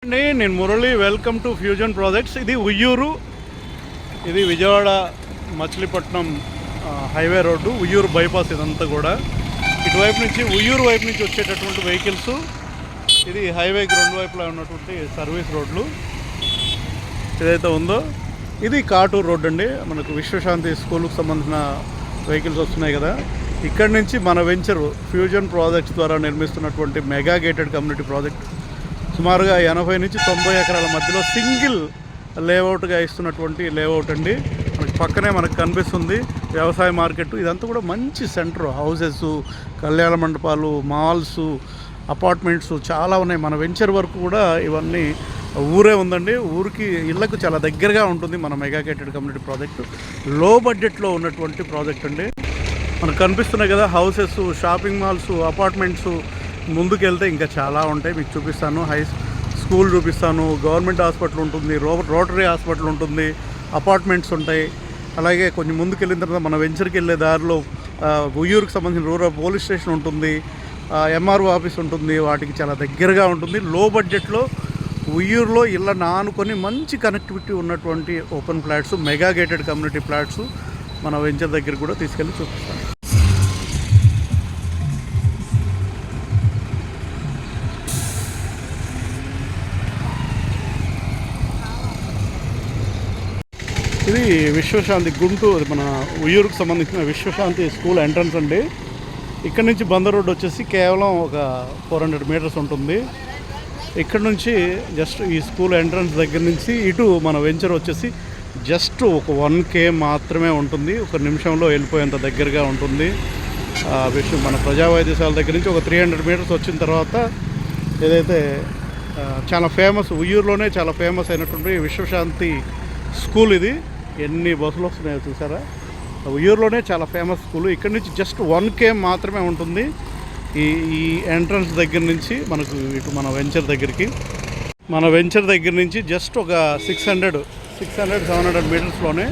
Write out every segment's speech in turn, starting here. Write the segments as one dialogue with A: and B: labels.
A: అండి నేను Murali. Welcome to fusion projects. ఇది ఉయ్యూరు, ఇది Vijayawada Machilipatnam highway road, Uyyuru bypass. ఇదంతా కూడా ఇటువైపు నుంచి ఉయ్యూరు వైపు నుంచి వచ్చేటటువంటి వెహికల్స్. ఇది హైవేకి రెండు వైపులా ఉన్నటువంటి సర్వీస్ రోడ్లు ఏదైతే ఉందో. ఇది కాటూరు రోడ్డు అండి. మనకు విశ్వశాంతి స్కూల్కి సంబంధించిన వెహికల్స్ వస్తున్నాయి కదా. ఇక్కడి నుంచి మన వెంచర్ ఫ్యూజన్ ప్రాజెక్ట్స్ ద్వారా నిర్మిస్తున్నటువంటి మెగా గేటెడ్ కమ్యూనిటీ ప్రాజెక్ట్ సుమారుగా 80 నుంచి 90 ఎకరాల మధ్యలో సింగిల్ లేఅవుట్గా ఇస్తున్నటువంటి లేఅవుట్ అండి. మనకి పక్కనే మనకు కనిపిస్తుంది వ్యవసాయ మార్కెట్. ఇదంతా కూడా మంచి సెంటర్. హౌసెస్, కళ్యాణ మండపాలు, మాల్స్, అపార్ట్మెంట్స్ చాలా ఉన్నాయి. మన వెంచర్ వరకు కూడా ఇవన్నీ ఊరే ఉందండి. ఊరికి ఇళ్లకు చాలా దగ్గరగా ఉంటుంది మన మెగా గేటెడ్ కమ్యూనిటీ ప్రాజెక్టు. లో బడ్జెట్లో ఉన్నటువంటి ప్రాజెక్ట్ అండి. మనకు కనిపిస్తున్నాయి కదా హౌసెస్, షాపింగ్ మాల్స్, అపార్ట్మెంట్స్. ముందుకు వెళ్తే ఇంకా చాలా ఉంటాయి, మీకు చూపిస్తాను. హై స్కూల్ చూపిస్తాను, గవర్నమెంట్ హాస్పిటల్ ఉంటుంది, రోటరీ హాస్పిటల్ ఉంటుంది, అపార్ట్మెంట్స్ ఉంటాయి. అలాగే కొంచెం ముందుకు వెళ్ళిన తర్వాత మన వెంచర్కి వెళ్ళే దారిలో ఉయ్యూరుకి సంబంధించిన రూరల్ పోలీస్ స్టేషన్ ఉంటుంది, ఎంఆర్ఓ ఆఫీస్ ఉంటుంది. వాటికి చాలా దగ్గరగా ఉంటుంది. లో బడ్జెట్లో ఉయ్యూరులో ఇళ్ళ నానుకొని మంచి కనెక్టివిటీ ఉన్నటువంటి open flats, mega gated community flats మన వెంచర్ దగ్గర కూడా తీసుకెళ్ళి చూపిస్తాను. ఇది విశ్వశాంతి గుంటూరు, మన ఉయ్యూరుకు సంబంధించిన విశ్వశాంతి స్కూల్ ఎంట్రన్స్ అండి. ఇక్కడ నుంచి బందర్ రోడ్ వచ్చేసి కేవలం ఒక 400 మీటర్స్ ఉంటుంది. ఇక్కడ నుంచి జస్ట్ ఈ స్కూల్ ఎంట్రన్స్ దగ్గర నుంచి ఇటు మన వెంచర్ వచ్చేసి జస్ట్ ఒక 1K మాత్రమే ఉంటుంది. ఒక నిమిషంలో వెళ్ళిపోయేంత దగ్గరగా ఉంటుంది. మన ప్రజా వైద్యశాల దగ్గర నుంచి ఒక 300 మీటర్స్ వచ్చిన తర్వాత ఏదైతే చాలా ఫేమస్, ఉయ్యూరులోనే చాలా ఫేమస్ అయినటువంటి విశ్వశాంతి స్కూల్. ఇది ఎన్ని బస్సులు వస్తున్నాయో చూసారా. ఉయ్యూరులోనే చాలా ఫేమస్ స్కూల్. ఇక్కడ నుంచి జస్ట్ 1K మాత్రమే ఉంటుంది ఈ ఎంట్రన్స్ దగ్గర నుంచి మనకు ఇటు మన వెంచర్ దగ్గరికి. మన వెంచర్ దగ్గర నుంచి జస్ట్ ఒక 600-700 మీటర్స్లోనే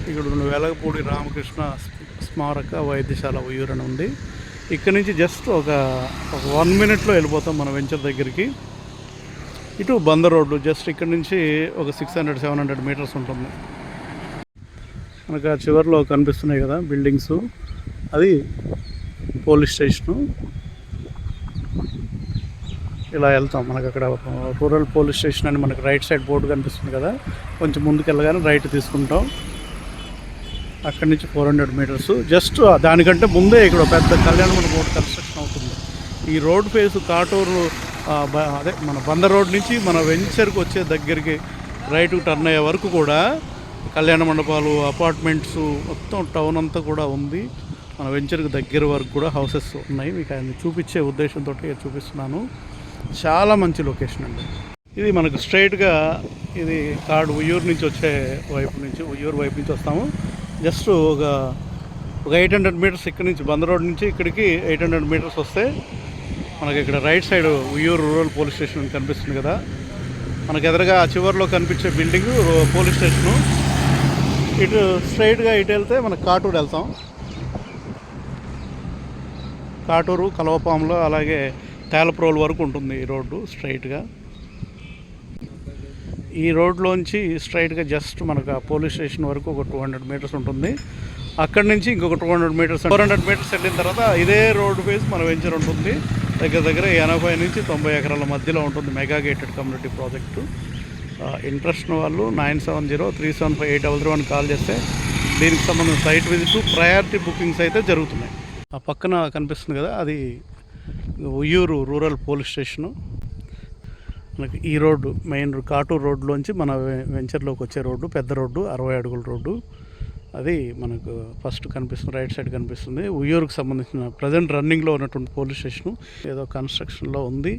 A: ఇక్కడ వెలగపూడి రామకృష్ణ స్మారక వైద్యశాల ఉయ్యూరు అని ఉంది. ఇక్కడ నుంచి జస్ట్ ఒక 1 మినిట్లో వెళ్ళిపోతాం మన వెంచర్ దగ్గరికి. ఇటు బందర్ రోడ్డు జస్ట్ ఇక్కడ నుంచి ఒక 600-700 మీటర్స్ ఉంటుంది. మనకు ఆ చివరిలో కనిపిస్తున్నాయి కదా బిల్డింగ్స్, అది పోలీస్ స్టేషను. ఇలా వెళ్తాం. మనకు అక్కడ రూరల్ పోలీస్ స్టేషన్ అని మనకు రైట్ సైడ్ బోర్డు కనిపిస్తుంది కదా. కొంచెం ముందుకు వెళ్ళగానే రైట్ తీసుకుంటాం. అక్కడి నుంచి 400 మీటర్స్. జస్ట్ దానికంటే ముందే ఇక్కడ పెద్ద కళ్యాణ మండపం రోడ్ కన్స్ట్రక్షన్ అవుతుంది. ఈ రోడ్ ఫేస్ కాటూరు, అదే మన బందర్ రోడ్ నుంచి మన వెంచర్కి వచ్చే దగ్గరికి రైట్కి టర్న్ అయ్యే వరకు కూడా కళ్యాణ మండపాలు, అపార్ట్మెంట్స్, మొత్తం టౌన్ అంతా కూడా ఉంది. మన వెంచర్కి దగ్గర వరకు కూడా హౌసెస్ ఉన్నాయి. మీకు ఆయన చూపించే ఉద్దేశంతో చూపిస్తున్నాను. చాలా మంచి లొకేషన్ అండి. ఇది మనకు స్ట్రైట్గా ఇది ఉయ్యూరు నుంచి వచ్చే వైపు నుంచి, ఉయ్యూరు వైపు నుంచి వస్తాము. జస్ట్ ఒక 800 మీటర్స్ ఇక్కడ నుంచి, బందర్ రోడ్ నుంచి ఇక్కడికి 800 మీటర్స్ వస్తే మనకి ఇక్కడ right side Uyyuru rural police station కనిపిస్తుంది కదా. మనకు ఎదురుగా ఆ చివరిలో కనిపించే బిల్డింగ్ పోలీస్ స్టేషను. ఇటు స్ట్రైట్గా ఇటు వెళ్తే మనకు కాటూరు వెళ్తాం. కాటూరు, కలవపాములో, అలాగే తేలప్రోల్ వరకు ఉంటుంది ఈ రోడ్డు స్ట్రైట్గా. ఈ రోడ్లోంచి స్ట్రైట్గా జస్ట్ మనకు ఆ పోలీస్ స్టేషన్ వరకు ఒక 200 మీటర్స్ ఉంటుంది. అక్కడి నుంచి ఇంకొక 200 మీటర్స్, 400 మీటర్స్ వెళ్ళిన తర్వాత ఇదే రోడ్డు ఫేస్ మన వెంచర్ ఉంటుంది. దగ్గర 80 నుంచి 90 ఎకరాల మధ్యలో ఉంటుంది mega gated community project. Interest వాళ్ళు 9703758001 కాల్ చేస్తే దీనికి సంబంధించిన సైట్ విజిట్, ప్రయారిటీ బుకింగ్స్ అయితే జరుగుతున్నాయి. ఆ పక్కన కనిపిస్తుంది కదా, అది ఉయ్యూరు రూరల్ పోలీస్ స్టేషను. మనకి ఈ రోడ్డు మెయిన్ కాటూరు రోడ్లోంచి మన వెంచర్లోకి వచ్చే రోడ్డు, పెద్ద రోడ్డు, 60 అడుగుల రోడ్డు. అది మనకు ఫస్ట్ కనిపిస్తుంది, రైట్ సైడ్ కనిపిస్తుంది. ఉయ్యూరుకు సంబంధించిన ప్రజెంట్ రన్నింగ్లో ఉన్నటువంటి పోలీస్ స్టేషను ఏదో కన్స్ట్రక్షన్లో ఉంది.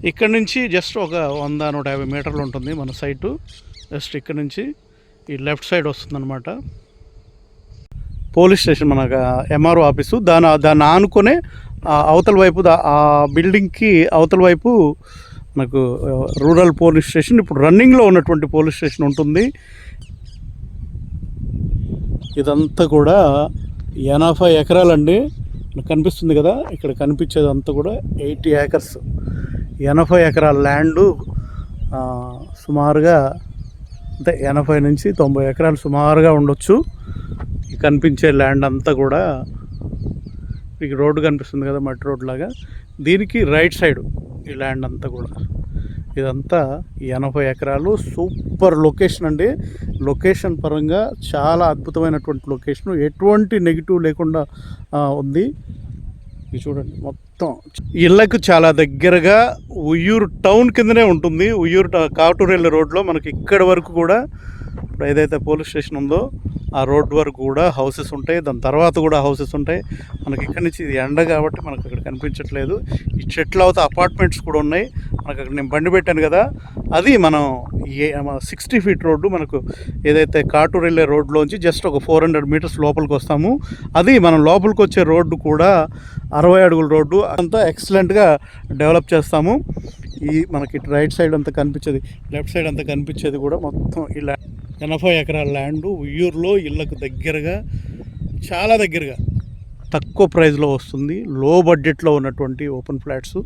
A: ఇక్కడ నుంచి జస్ట్ ఒక 100-150 మీటర్లు ఉంటుంది మన సైటు. జస్ట్ ఇక్కడ నుంచి ఈ లెఫ్ట్ సైడ్ వస్తుందన్నమాట పోలీస్ స్టేషన్, మనకు ఎంఆర్ఓ ఆఫీసు. దాన్ని ఆనుకునే అవతల వైపు, ఆ బిల్డింగ్కి అవతల వైపు మనకు రూరల్ పోలీస్ స్టేషన్, ఇప్పుడు రన్నింగ్లో ఉన్నటువంటి పోలీస్ స్టేషన్ ఉంటుంది. ఇదంతా కూడా 80 ఎకరాలండి. కనిపిస్తుంది కదా, ఇక్కడ కనిపించేది అంతా కూడా 80 ఏకర్స్, 80 ఎకరాల ల్యాండు సుమారుగా అంటే 80 నుంచి 90 ఎకరాలు సుమారుగా ఉండొచ్చు. ఈ కనిపించే ల్యాండ్ అంతా కూడా మీకు రోడ్డు కనిపిస్తుంది కదా, మట్టి రోడ్ లాగా, దీనికి రైట్ సైడ్ ఈ ల్యాండ్ అంతా కూడా ఇదంతా 80 ఎకరాలు. సూపర్ లొకేషన్ అండి. లొకేషన్ పరంగా చాలా అద్భుతమైనటువంటి లొకేషన్, ఎటువంటి నెగిటివ్ లేకుండా ఉంది. ఇది చూడండి, మొత్తం ఇళ్ళకు చాలా దగ్గరగా ఉయ్యూరు టౌన్ కిందనే ఉంటుంది. ఉయ్యూరు కాటూరు వెళ్ళే రోడ్లో మనకి ఇక్కడ వరకు కూడా ఇప్పుడు ఏదైతే పోలీస్ స్టేషన్ ఉందో ఆ రోడ్ వరకు కూడా హౌసెస్ ఉంటాయి. దాని తర్వాత కూడా హౌసెస్ ఉంటాయి. మనకి ఇక్కడి నుంచి ఇది ఎండ కాబట్టి మనకు అక్కడ కనిపించట్లేదు. ఈ చెట్లు అవుతా అపార్ట్మెంట్స్ కూడా ఉన్నాయి. మనకు అక్కడ నేను బండి పెట్టాను కదా, అది మనం 60 ఫీట్ రోడ్డు. మనకు ఏదైతే కాటూరు వెళ్ళే రోడ్లోంచి జస్ట్ ఒక 400 మీటర్స్ లోపలికి వస్తాము. అది మనం లోపలికి వచ్చే రోడ్డు కూడా 60 అడుగుల రోడ్డు. అంతా ఎక్సలెంట్గా డెవలప్ చేస్తాము. ఈ మనకి రైట్ సైడ్ అంతా కనిపించేది, లెఫ్ట్ సైడ్ అంతా కనిపించేది కూడా మొత్తం ఇలా 80 ఎకరాల ల్యాండ్ ఉయ్యూరులో ఇళ్ళకు దగ్గరగా, చాలా దగ్గరగా, తక్కువ ప్రైస్లో వస్తుంది. లో బడ్జెట్లో ఉన్నటువంటి ఓపెన్ ఫ్లాట్స్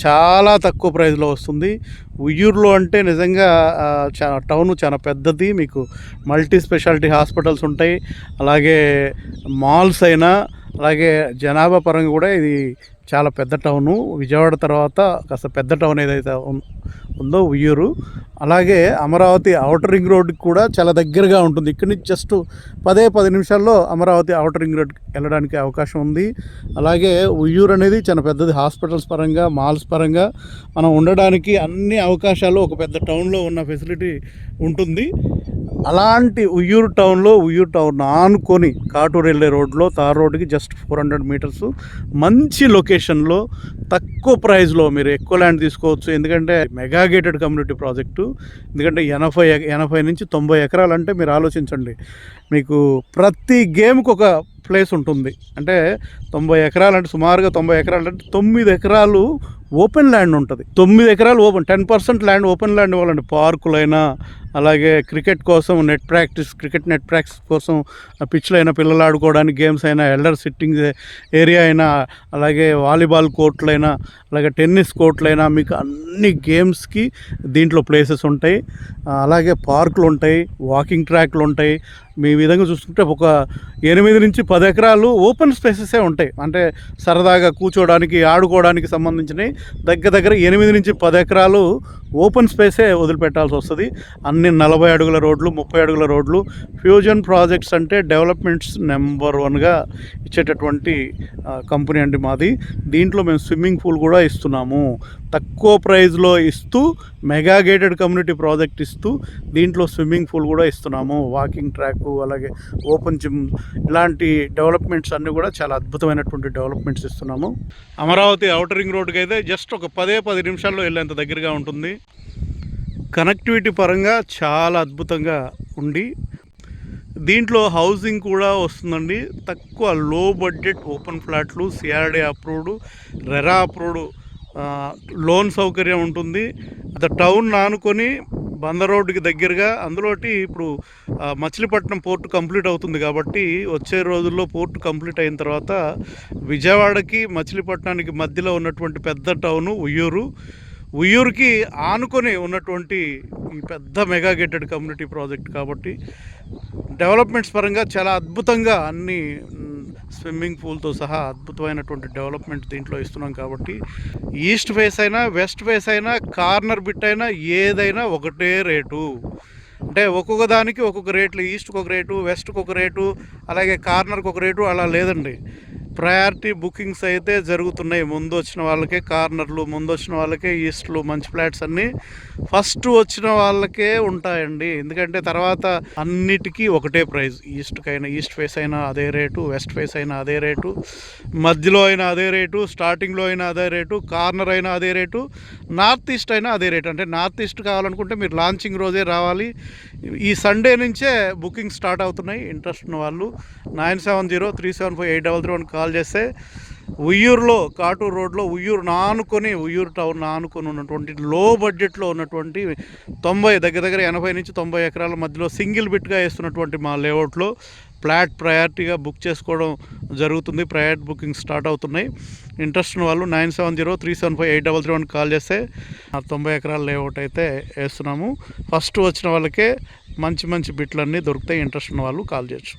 A: చాలా తక్కువ ప్రైస్లో వస్తుంది. ఉయ్యూరులో అంటే నిజంగా టౌన్ చాలా పెద్దది. మీకు మల్టీ స్పెషాలిటీ హాస్పిటల్స్ ఉంటాయి, అలాగే మాల్స్ అయినా, అలాగే జనాభా పరంగా కూడా ఇది చాలా పెద్ద టౌను. విజయవాడ తర్వాత కాస్త పెద్ద టౌన్ ఏదైతే ఉందో ఉయ్యూరు. అలాగే అమరావతి ఔటర్ రింగ్ రోడ్కి కూడా చాలా దగ్గరగా ఉంటుంది. ఇక్కడి నుంచి జస్ట్ 10 నిమిషాల్లో అమరావతి ఔటర్ రింగ్ రోడ్కి వెళ్ళడానికి అవకాశం ఉంది. అలాగే ఉయ్యూరు అనేది చాలా పెద్దది. హాస్పిటల్స్ పరంగా, మాల్స్ పరంగా మనం ఉండడానికి అన్ని అవకాశాలు ఒక పెద్ద టౌన్లో ఉన్న ఫెసిలిటీ ఉంటుంది. అలాంటి ఉయ్యూరు టౌన్లో, ఉయ్యూరు టౌన్ ఆనుకొని కాటూరు వెళ్ళే రోడ్లో, తార్ రోడ్డుకి జస్ట్ 400 మీటర్స్, మంచి లొకేషన్లో, తక్కువ ప్రైస్లో మీరు ఎక్కువ ల్యాండ్ తీసుకోవచ్చు. ఎందుకంటే మెగా గేటెడ్ కమ్యూనిటీ ప్రాజెక్టు. ఎందుకంటే 80 నుంచి 90 ఎకరాలు అంటే మీరు ఆలోచించండి, మీకు ప్రతి గేమ్కి ఒక ప్లేస్ ఉంటుంది. అంటే 90 ఎకరాలు అంటే సుమారుగా 90 ఎకరాలు అంటే 9 ఎకరాలు ఓపెన్ ల్యాండ్ ఉంటుంది. 9 ఎకరాలు ఓపెన్, 10% ల్యాండ్ ఓపెన్ ల్యాండ్ ఇవ్వాలండి. పార్కులైనా, అలాగే క్రికెట్ కోసం క్రికెట్ నెట్ ప్రాక్టీస్ కోసం పిచ్లు అయినా, పిల్లలు ఆడుకోవడానికి గేమ్స్ అయినా, ఎల్డర్ సిట్టింగ్ ఏరియా అయినా, అలాగే వాలీబాల్ కోర్టులైనా, అలాగే టెన్నిస్ కోర్టులైనా, మీకు అన్ని గేమ్స్కి దీంట్లో ప్లేసెస్ ఉంటాయి. అలాగే పార్కులు ఉంటాయి, వాకింగ్ ట్రాక్లు ఉంటాయి. మీ విధంగా చూసుకుంటే ఒక 8 నుంచి 10 ఎకరాలు ఓపెన్ స్పేసెసే ఉంటాయి. అంటే సరదాగా కూర్చోవడానికి, ఆడుకోవడానికి సంబంధించినవి దగ్గర 8 నుంచి 10 ఎకరాలు ఓపెన్ స్పేసే వదిలిపెట్టాల్సి వస్తుంది. అన్ని 40 అడుగుల రోడ్లు, 30 అడుగుల రోడ్లు. ఫ్యూజన్ ప్రాజెక్ట్స్ అంటే డెవలప్మెంట్స్ నెంబర్ 1గా ఇచ్చేటటువంటి కంపెనీ అండి మాది. దీంట్లో మేము స్విమ్మింగ్ పూల్ కూడా ఇస్తున్నాము. తక్కువ ప్రైస్లో ఇస్తూ, మెగా గేటెడ్ కమ్యూనిటీ ప్రాజెక్ట్ ఇస్తూ, దీంట్లో స్విమ్మింగ్ పూల్ కూడా ఇస్తున్నాము. వాకింగ్ ట్రాక్, అలాగే ఓపెన్ జిమ్, ఇలాంటి డెవలప్మెంట్స్ అన్నీ కూడా చాలా అద్భుతమైనటువంటి డెవలప్మెంట్స్ ఇస్తున్నాము. అమరావతి ఔటర్ రింగ్ రోడ్డుకి అయితే జస్ట్ ఒక 10 నిమిషాల్లో వెళ్ళేంత దగ్గరగా ఉంటుంది. కనెక్టివిటీ పరంగా చాలా అద్భుతంగా ఉండి, దీంట్లో హౌసింగ్ కూడా వస్తుందండి. తక్కువ లో బడ్జెట్ ఓపెన్ ఫ్లాట్లు, CRD approved, RERA approved loan సౌకర్యం ఉంటుంది. టౌన్ ఆనుకొని బందర్ రోడ్డుకి దగ్గరగా, అందులోటి ఇప్పుడు మచిలీపట్నం పోర్టు కంప్లీట్ అవుతుంది కాబట్టి వచ్చే రోజుల్లో పోర్టు కంప్లీట్ అయిన తర్వాత విజయవాడకి, మచిలీపట్నానికి మధ్యలో ఉన్నటువంటి పెద్ద టౌను ఉయ్యూరు. ఉయ్యూరుకి ఆనుకొని ఉన్నటువంటి ఈ పెద్ద మెగా గేటెడ్ కమ్యూనిటీ ప్రాజెక్ట్ కాబట్టి డెవలప్మెంట్స్ పరంగా చాలా అద్భుతంగా అన్ని స్విమ్మింగ్ పూల్తో సహా అద్భుతమైనటువంటి డెవలప్మెంట్ దీంట్లో ఇస్తున్నాం. కాబట్టి ఈస్ట్ ఫేస్ అయినా, వెస్ట్ ఫేస్ అయినా, కార్నర్ బిట్ అయినా, ఏదైనా ఒకటే రేటు. అంటే ఒక్కొక్క దానికి ఒక్కొక్క రేట్లు. ఈస్ట్కి ఒక రేటు, వెస్ట్కి ఒక రేటు, అలాగే కార్నర్కి ఒక రేటు, అలా లేదండి. ప్రయారిటీ బుకింగ్స్ అయితే జరుగుతున్నాయి. ముందు వచ్చిన వాళ్ళకే కార్నర్లు, ముందు వచ్చిన వాళ్ళకే ఈస్ట్లు, మంచి ఫ్లాట్స్ అన్నీ ఫస్ట్ వచ్చిన వాళ్ళకే ఉంటాయండి. ఎందుకంటే తర్వాత అన్నిటికీ ఒకటే ప్రైస్. ఈస్ట్కైనా, ఈస్ట్ ఫేస్ అయినా అదే రేటు, వెస్ట్ ఫేస్ అయినా అదే రేటు, మధ్యలో అయినా అదే రేటు, స్టార్టింగ్లో అయినా అదే రేటు, కార్నర్ అయినా అదే రేటు, నార్త్ ఈస్ట్ అయినా అదే రేటు. అంటే నార్త్ ఈస్ట్ కావాలనుకుంటే మీరు లాంచింగ్ రోజే రావాలి. ఈ సండే నుంచే బుకింగ్ స్టార్ట్ అవుతున్నాయి. ఇంట్రెస్ట్ ఉన్న వాళ్ళు 9703748331 కాల్ చేస్తే ఉయ్యూరులో, కాటూరు రోడ్లో, ఉయ్యూరు టౌన్ ఆనుకొని ఉన్నటువంటి లో బడ్జెట్లో ఉన్నటువంటి 90 దగ్గర 80 నుంచి 90 ఎకరాల మధ్యలో సింగిల్ బిట్గా వేస్తున్నటువంటి మా లేఅవుట్లో ఫ్లాట్ ప్రయారిటీగా బుక్ చేసుకోవడం జరుగుతుంది. ప్రయారిటీ బుకింగ్ స్టార్ట్ అవుతున్నాయి. ఇంట్రెస్ట్ ఉన్న వాళ్ళు 9703758331 కాల్ చేస్తే 90 ఎకరాల లేఅవుట్ అయితే వేస్తున్నాము. ఫస్ట్ వచ్చిన వాళ్ళకే మంచి మంచి బిట్లన్నీ దొరుకుతాయి. ఇంట్రెస్ట్ ఉన్న వాళ్ళు కాల్ చేయొచ్చు.